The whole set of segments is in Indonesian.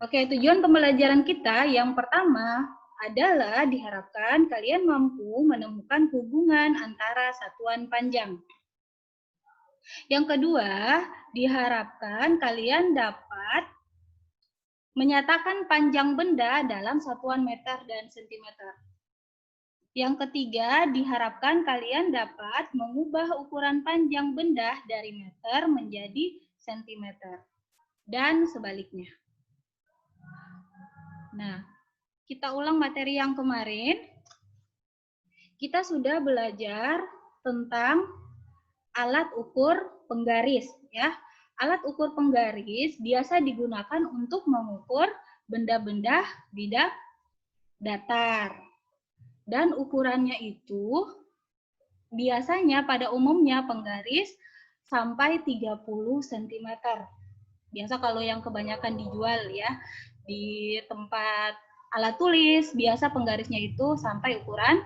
Oke, tujuan pembelajaran kita yang pertama adalah diharapkan kalian mampu menemukan hubungan antara satuan panjang. Yang kedua, diharapkan kalian dapat menyatakan panjang benda dalam satuan meter dan sentimeter. Yang ketiga, diharapkan kalian dapat mengubah ukuran panjang benda dari meter menjadi sentimeter dan sebaliknya. Nah, kita ulang materi yang kemarin. Kita sudah belajar tentang alat ukur penggaris, ya. Alat ukur penggaris biasa digunakan untuk mengukur benda-benda di datar. Dan ukurannya itu biasanya pada umumnya penggaris sampai 30 cm. Biasa kalau yang kebanyakan dijual ya di tempat alat tulis, biasa penggarisnya itu sampai ukuran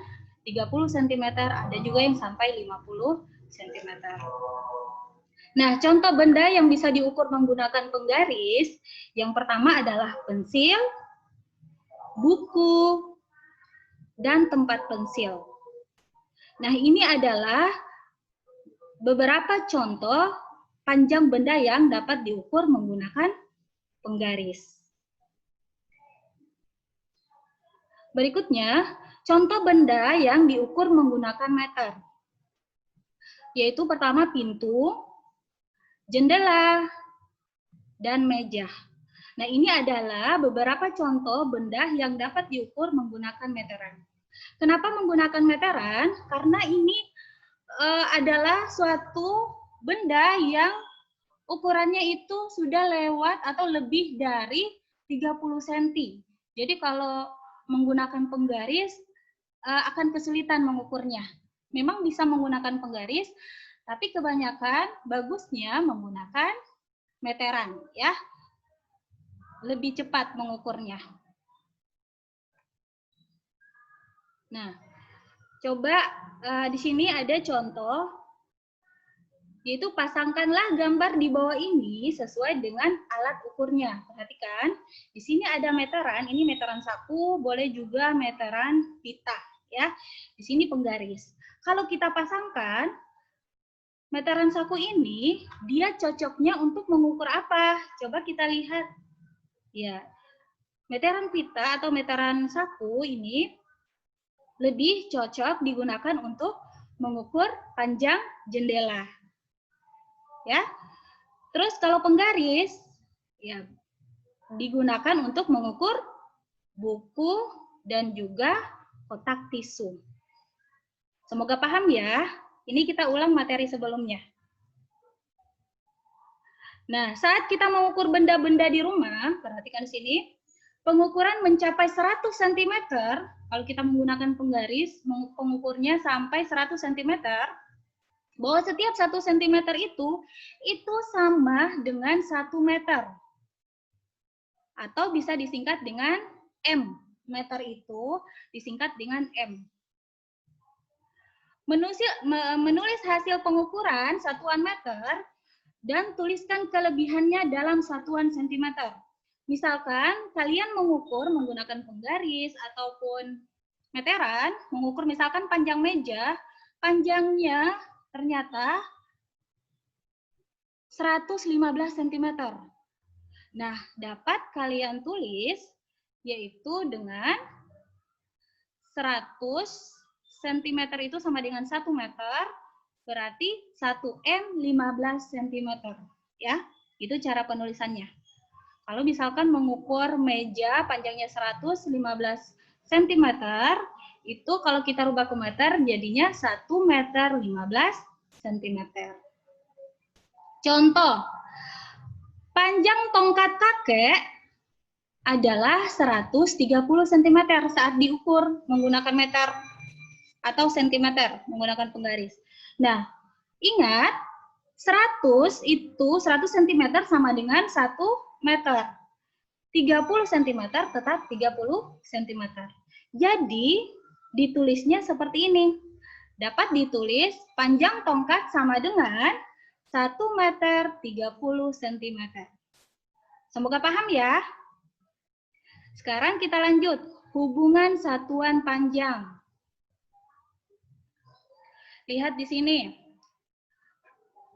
30 cm, ada juga yang sampai 50 cm. Nah, contoh benda yang bisa diukur menggunakan penggaris, yang pertama adalah pensil, buku, dan tempat pensil. Nah, ini adalah beberapa contoh panjang benda yang dapat diukur menggunakan penggaris. Berikutnya, contoh benda yang diukur menggunakan meter. Yaitu pertama pintu, jendela, dan meja. Nah, ini adalah beberapa contoh benda yang dapat diukur menggunakan meteran. Kenapa menggunakan meteran? Karena ini adalah suatu benda yang ukurannya itu sudah lewat atau lebih dari 30 cm. Jadi kalau menggunakan penggaris akan kesulitan mengukurnya. Memang bisa menggunakan penggaris, tapi kebanyakan bagusnya menggunakan meteran, ya. Lebih cepat mengukurnya. Nah, coba di sini ada contoh, yaitu pasangkanlah gambar di bawah ini sesuai dengan alat ukurnya. Perhatikan, di sini ada meteran, ini meteran saku, boleh juga meteran pita, ya. Di sini penggaris. Kalau kita pasangkan meteran saku ini, dia cocoknya untuk mengukur apa? Coba kita lihat. Ya, meteran pita atau meteran saku ini lebih cocok digunakan untuk mengukur panjang jendela. Ya. Terus kalau penggaris ya digunakan untuk mengukur buku dan juga kotak tisu. Semoga paham ya. Ini kita ulang materi sebelumnya. Nah, saat kita mengukur benda-benda di rumah, perhatikan sini, pengukuran mencapai 100 cm, kalau kita menggunakan penggaris, pengukurnya sampai 100 cm, bahwa setiap 1 cm itu sama dengan 1 meter. Atau bisa disingkat dengan M. Meter itu disingkat dengan M. Menulis hasil pengukuran satuan meter dan tuliskan kelebihannya dalam satuan sentimeter. Misalkan kalian mengukur menggunakan penggaris ataupun meteran, mengukur misalkan panjang meja, panjangnya ternyata 115 cm. Nah, dapat kalian tulis yaitu dengan 100 cm itu sama dengan 1 meter, berarti 1M 15 cm. Ya, itu cara penulisannya. Kalau misalkan mengukur meja panjangnya 115 cm, itu kalau kita rubah ke meter jadinya 1 meter 15 cm. Contoh, panjang tongkat kakek adalah 130 cm saat diukur menggunakan meter atau sentimeter menggunakan penggaris. Nah, ingat 100 cm sama dengan 1 meter. 30 cm tetap 30 cm. Jadi, ditulisnya seperti ini. Dapat ditulis panjang tongkat sama dengan 1 meter 30 cm. Semoga paham ya. Sekarang kita lanjut. Hubungan satuan panjang. Lihat di sini.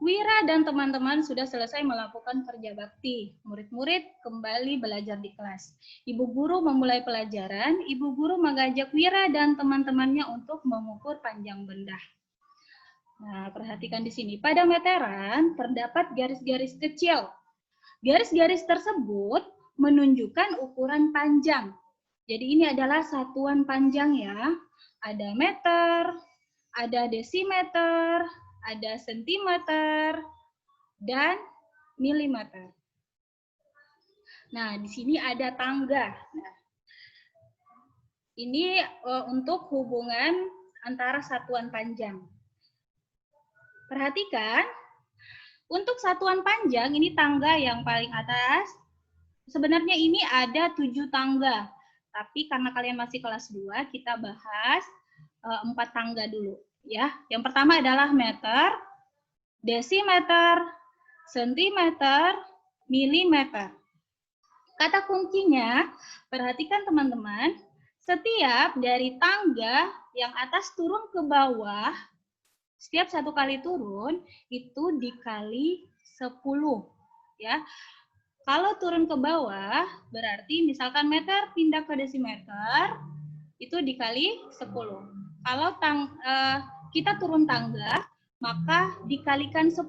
Wira dan teman-teman sudah selesai melakukan kerja bakti. Murid-murid kembali belajar di kelas. Ibu guru memulai pelajaran. Ibu guru mengajak Wira dan teman-temannya untuk mengukur panjang benda. Nah, perhatikan di sini. Pada meteran terdapat garis-garis kecil. Garis-garis tersebut menunjukkan ukuran panjang. Jadi ini adalah satuan panjang ya. Ada meter, ada desimeter, ada sentimeter, dan milimeter. Nah, di sini ada tangga. Nah, ini untuk hubungan antara satuan panjang. Perhatikan, untuk satuan panjang, ini tangga yang paling atas. Sebenarnya ini ada 7 tangga. Tapi karena kalian masih kelas 2, kita bahas 4 tangga dulu. Ya, yang pertama adalah meter, desimeter, sentimeter, milimeter. Kata kuncinya, perhatikan teman-teman, setiap dari tangga yang atas turun ke bawah, setiap 1 kali turun, itu dikali 10. Ya. Kalau turun ke bawah, berarti misalkan meter pindah ke desimeter, itu dikali 10. Kalau kita turun tangga, maka dikalikan 10.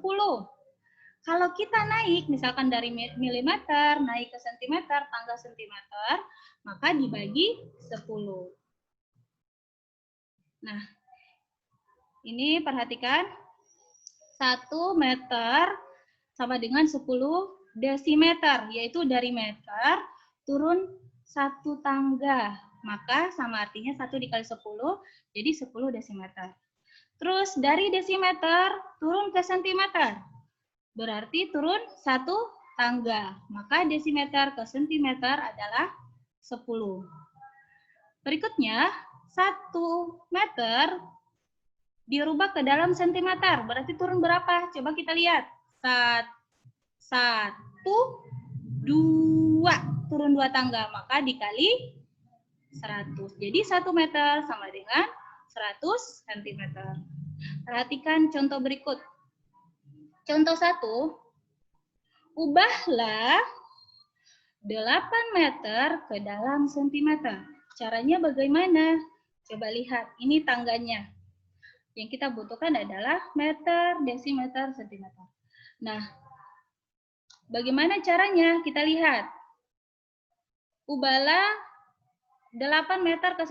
Kalau kita naik, misalkan dari milimeter, naik ke sentimeter, tangga sentimeter, maka dibagi 10. Nah, ini perhatikan, 1 meter sama dengan 10 desimeter, yaitu dari meter turun 1 tangga. Maka sama artinya 1 dikali 10, jadi 10 desimeter. Terus dari desimeter turun ke sentimeter, berarti turun 1 tangga. Maka desimeter ke sentimeter adalah 10. Berikutnya, 1 meter dirubah ke dalam sentimeter, berarti turun berapa? Coba kita lihat. 1, 2, turun 2 tangga, maka dikali 100. Jadi 1 meter sama dengan 100 cm. Perhatikan contoh berikut. Contoh 1, ubahlah 8 meter ke dalam sentimeter. Caranya bagaimana? Coba lihat, ini tangganya. Yang kita butuhkan adalah meter, desimeter, sentimeter. Nah, bagaimana caranya? Kita lihat. Ubahlah 8 meter ke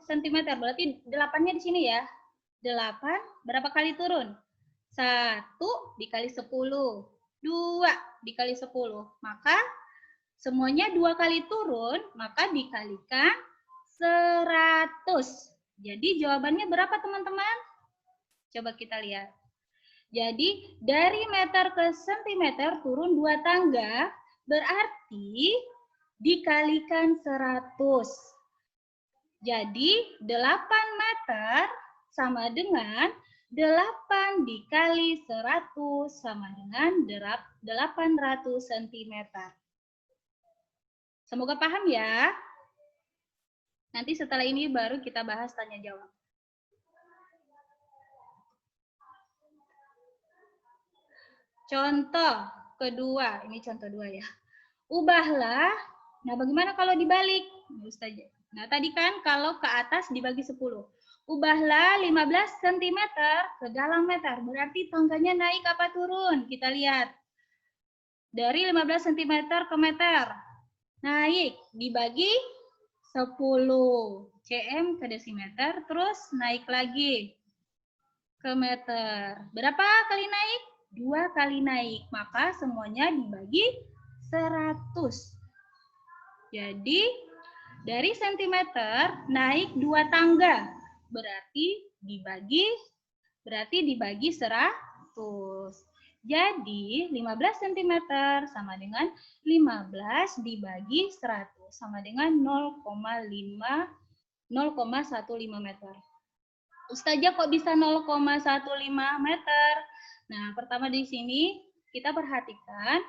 sentimeter, berarti 8-nya di sini ya. 8, berapa kali turun? 1 dikali 10, 2 dikali 10. Maka semuanya 2 kali turun, maka dikalikan 100. Jadi jawabannya berapa teman-teman? Coba kita lihat. Jadi dari meter ke sentimeter turun 2 tangga, berarti dikalikan 100. Jadi 8 meter sama dengan 8 dikali 100 sama dengan 800 cm. Semoga paham ya. Nanti setelah ini baru kita bahas tanya jawab. Contoh kedua, ini contoh 2 ya. Ubahlah, nah bagaimana kalau dibalik? Nah tadi kan kalau ke atas dibagi 10. Ubahlah 15 cm ke dalam meter, berarti tangganya naik apa turun? Kita lihat. Dari 15 cm ke meter, naik dibagi 10 cm ke desimeter, terus naik lagi ke meter. Berapa kali naik? 2 kali naik, maka semuanya dibagi 100. Jadi dari sentimeter naik 2 tangga, berarti dibagi 100. Jadi 15 cm sama dengan 15 dibagi 100 sama dengan 0,15 meter. Ustazah kok bisa 0,15 meter? Nah, pertama di sini kita perhatikan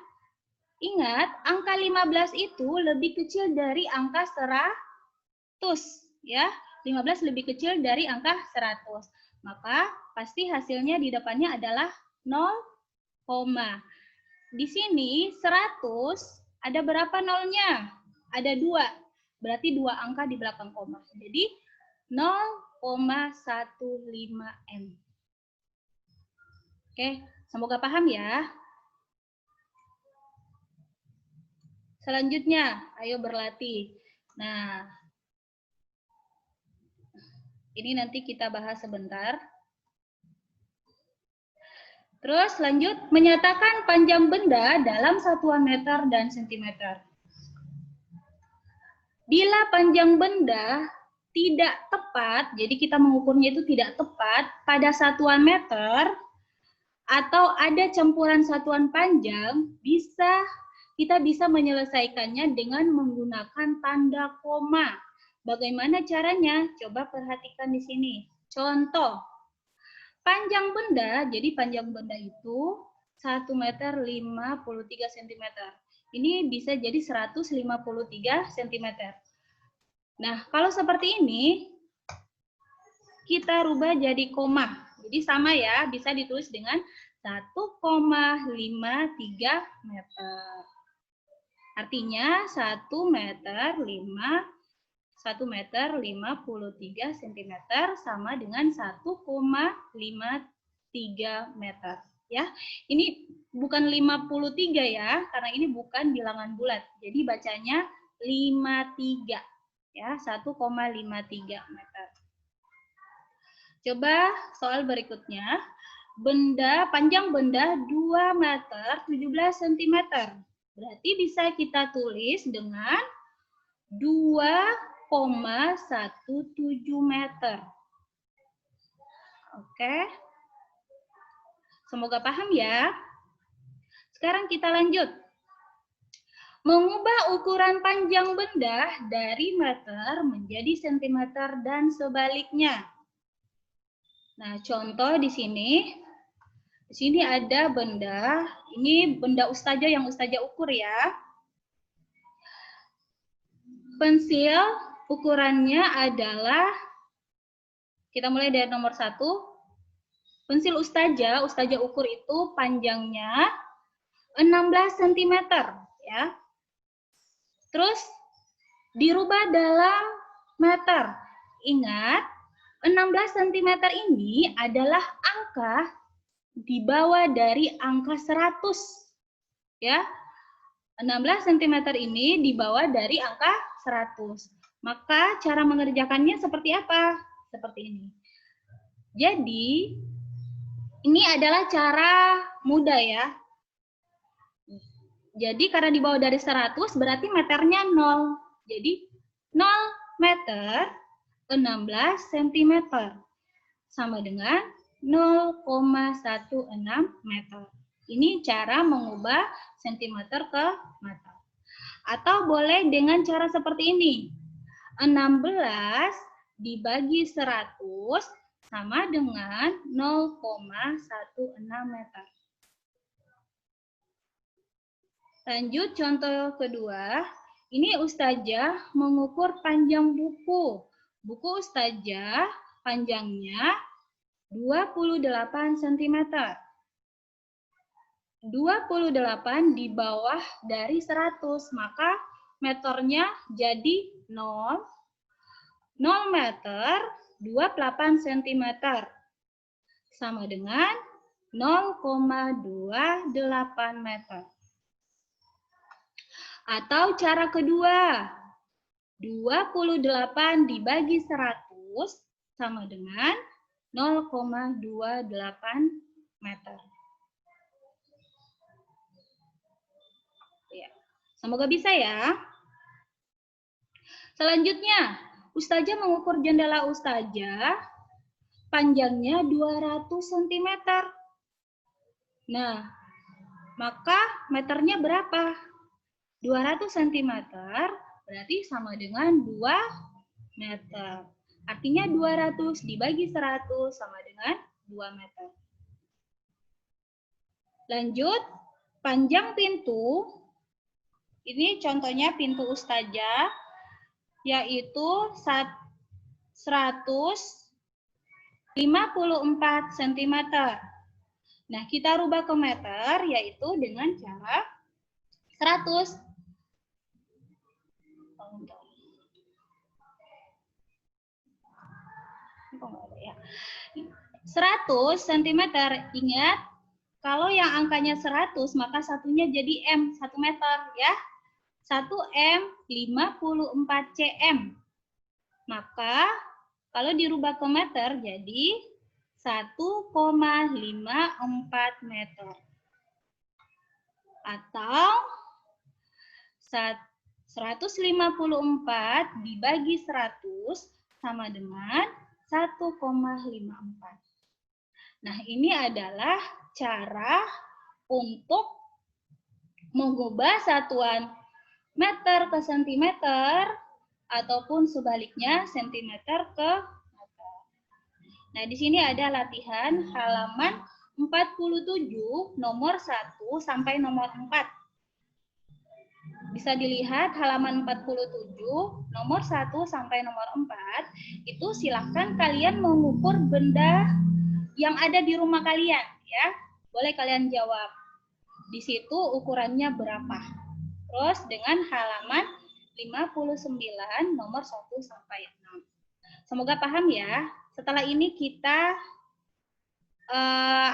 Ingat, angka 15 itu lebih kecil dari angka 100, ya. 15 lebih kecil dari angka 100. Maka pasti hasilnya di depannya adalah 0, di sini 100 ada berapa nolnya? Ada 2. Berarti 2 angka di belakang koma. Jadi 0,15 M. Oke, semoga paham ya. Selanjutnya, ayo berlatih. Nah, ini nanti kita bahas sebentar. Terus lanjut, menyatakan panjang benda dalam satuan meter dan sentimeter. Bila panjang benda tidak tepat, jadi kita mengukurnya itu tidak tepat pada satuan meter, atau ada campuran satuan panjang, kita bisa menyelesaikannya dengan menggunakan tanda koma. Bagaimana caranya? Coba perhatikan di sini. Contoh, panjang benda, jadi panjang benda itu 1 meter 53 cm. Ini bisa jadi 153 cm. Nah, kalau seperti ini, kita rubah jadi koma. Jadi sama ya, bisa ditulis dengan 1,53 meter. Artinya 1 meter 53 cm sama dengan 1,53 meter. Ya, ini bukan 53 ya, karena ini bukan bilangan bulat. Jadi bacanya 53 ya, 1,53 meter. Coba soal berikutnya. Panjang benda 2 meter 17 cm. Berarti bisa kita tulis dengan 2,17 meter. Oke. Semoga paham ya. Sekarang kita lanjut. Mengubah ukuran panjang benda dari meter menjadi sentimeter dan sebaliknya. Nah, contoh di sini. Di sini ada benda, ini benda ustazah yang ustazah ukur ya. Pensil ukurannya adalah, kita mulai dari nomor 1. Pensil ustazah ukur itu panjangnya 16 cm ya. Terus dirubah dalam meter. Ingat, 16 cm ini adalah angka di bawah dari angka 100. Ya. 16 cm ini di bawah dari angka 100. Maka cara mengerjakannya seperti apa? Seperti ini. Jadi, ini adalah cara mudah ya. Jadi, karena di bawah dari 100 berarti meternya 0. Jadi, 0 meter 16 cm. Sama dengan 0,16 meter. Ini cara mengubah sentimeter ke meter. Atau boleh dengan cara seperti ini. 16 dibagi 100 sama dengan 0,16 meter. Lanjut contoh kedua. Ini ustazah mengukur panjang buku. Buku ustazah panjangnya 28 cm. 28 di bawah dari 100, maka meternya jadi 0. 0 meter 28 cm. Sama dengan 0,28 meter. Atau cara kedua, 28 dibagi 100 sama dengan 0,28 meter. Ya. Semoga bisa ya. Selanjutnya, ustazah mengukur jendela ustazah panjangnya 200 cm. Nah, maka meternya berapa? 200 cm berarti sama dengan 2 meter. Artinya 200 dibagi 100 sama dengan 2 meter. Lanjut, panjang pintu Ini contohnya pintu ustazah, yaitu 154 cm. Nah, kita rubah ke meter, yaitu dengan cara 100. 100 cm. Ingat, kalau yang angkanya 100, maka satunya jadi M, 1 meter ya. 1 M 54 cm. Maka kalau dirubah ke meter jadi 1,54 meter. Atau 154 dibagi 100 sama dengan 1,54. Nah, ini adalah cara untuk mengubah satuan meter ke sentimeter ataupun sebaliknya sentimeter ke meter. Nah, di sini ada latihan halaman 47 nomor 1 sampai nomor 4. Bisa dilihat halaman 47 nomor 1 sampai nomor 4 itu silakan kalian mengukur benda yang ada di rumah kalian ya. Boleh kalian jawab. Di situ ukurannya berapa? Terus dengan halaman 59 nomor 1 sampai 6. Semoga paham ya. Setelah ini kita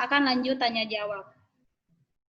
akan lanjut tanya jawab.